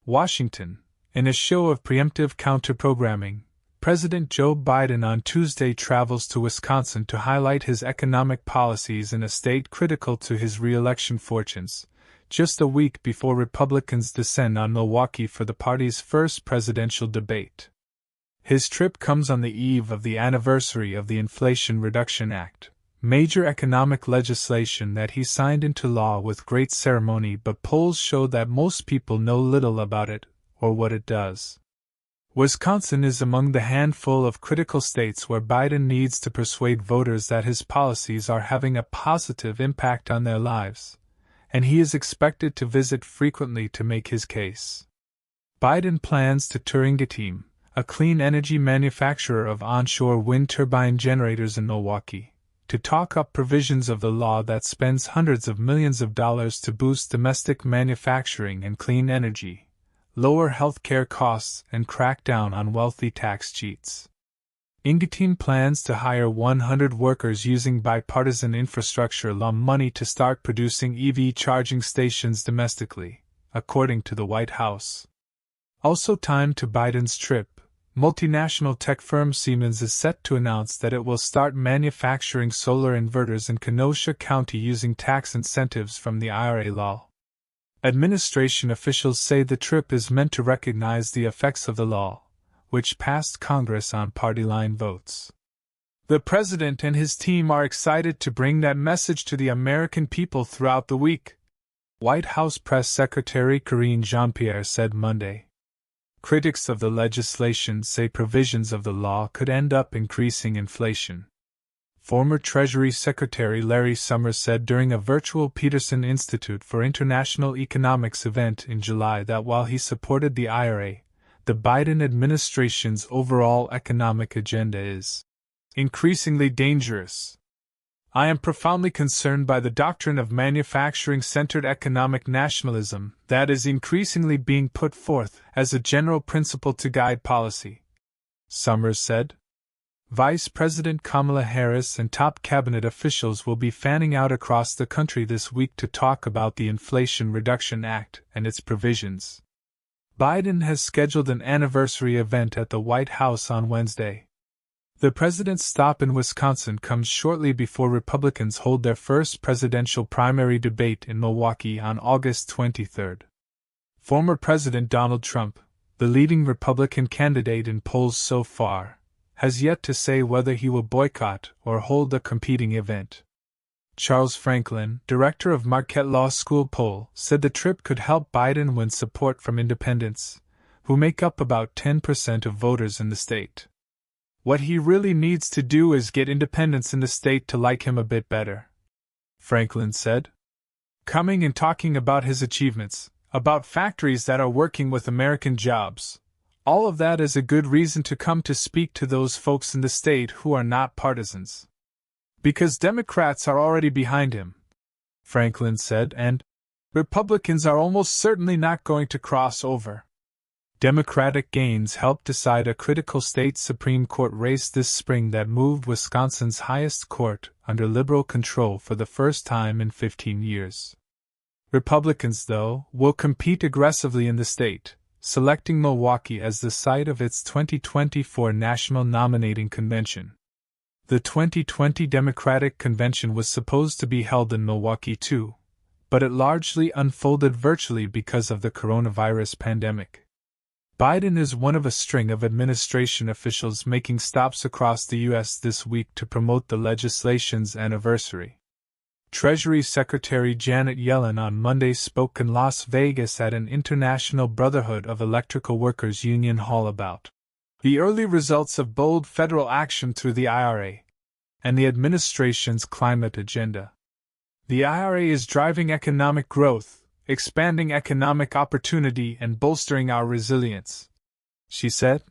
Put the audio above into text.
Washington. In a show of preemptive counter-programming, President Joe Biden on Tuesday travels to Wisconsin to highlight his economic policies in a state critical to his re-election fortunes, just a week before Republicans descend on Milwaukee for the party's first presidential debate. His trip comes on the eve of the anniversary of the Inflation Reduction Act, major economic legislation that he signed into law with great ceremony, but polls show that most people know little about it or what it does. Wisconsin is among the handful of critical states where Biden needs to persuade voters that his policies are having a positive impact on their lives, and he is expected to visit frequently to make his case. Biden plans to tour Ingeteam, a clean energy manufacturer of onshore wind turbine generators in Milwaukee, to talk up provisions of the law that spends hundreds of millions of dollars to boost domestic manufacturing and clean energy, lower health care costs, and crack down on wealthy tax cheats. Ingeteam plans to hire 100 workers using bipartisan infrastructure law money to start producing EV charging stations domestically, according to the White House. Also timed to Biden's trip, multinational tech firm Siemens is set to announce that it will start manufacturing solar inverters in Kenosha County using tax incentives from the IRA law. Administration officials say the trip is meant to recognize the effects of the law, which passed Congress on party-line votes. The president and his team are excited to bring that message to the American people throughout the week, White House Press Secretary Karine Jean-Pierre said Monday. Critics of the legislation say provisions of the law could end up increasing inflation. Former Treasury Secretary Larry Summers said during a virtual Peterson Institute for International Economics event in July that while he supported the IRA, the Biden administration's overall economic agenda is increasingly dangerous. I am profoundly concerned by the doctrine of manufacturing-centered economic nationalism that is increasingly being put forth as a general principle to guide policy, Summers said. Vice President Kamala Harris and top cabinet officials will be fanning out across the country this week to talk about the Inflation Reduction Act and its provisions. Biden has scheduled an anniversary event at the White House on Wednesday. The president's stop in Wisconsin comes shortly before Republicans hold their first presidential primary debate in Milwaukee on August 23. Former President Donald Trump, the leading Republican candidate in polls so far, has yet to say whether he will boycott or hold a competing event. Charles Franklin, director of Marquette Law School poll, said the trip could help Biden win support from independents, who make up about 10% of voters in the state. What he really needs to do is get independents in the state to like him a bit better, Franklin said. Coming and talking about his achievements, about factories that are working with American jobs, all of that is a good reason to come to speak to those folks in the state who are not partisans. Because Democrats are already behind him, Franklin said, and Republicans are almost certainly not going to cross over. Democratic gains helped decide a critical state Supreme Court race this spring that moved Wisconsin's highest court under liberal control for the first time in 15 years. Republicans, though, will compete aggressively in the state, selecting Milwaukee as the site of its 2024 National Nominating Convention. The 2020 Democratic Convention was supposed to be held in Milwaukee too, but it largely unfolded virtually because of the coronavirus pandemic. Biden is one of a string of administration officials making stops across the U.S. this week to promote the legislation's anniversary. Treasury Secretary Janet Yellen on Monday spoke in Las Vegas at an International Brotherhood of Electrical Workers Union Hall about the early results of bold federal action through the IRA and the administration's climate agenda. The IRA is driving economic growth, expanding economic opportunity, and bolstering our resilience, she said.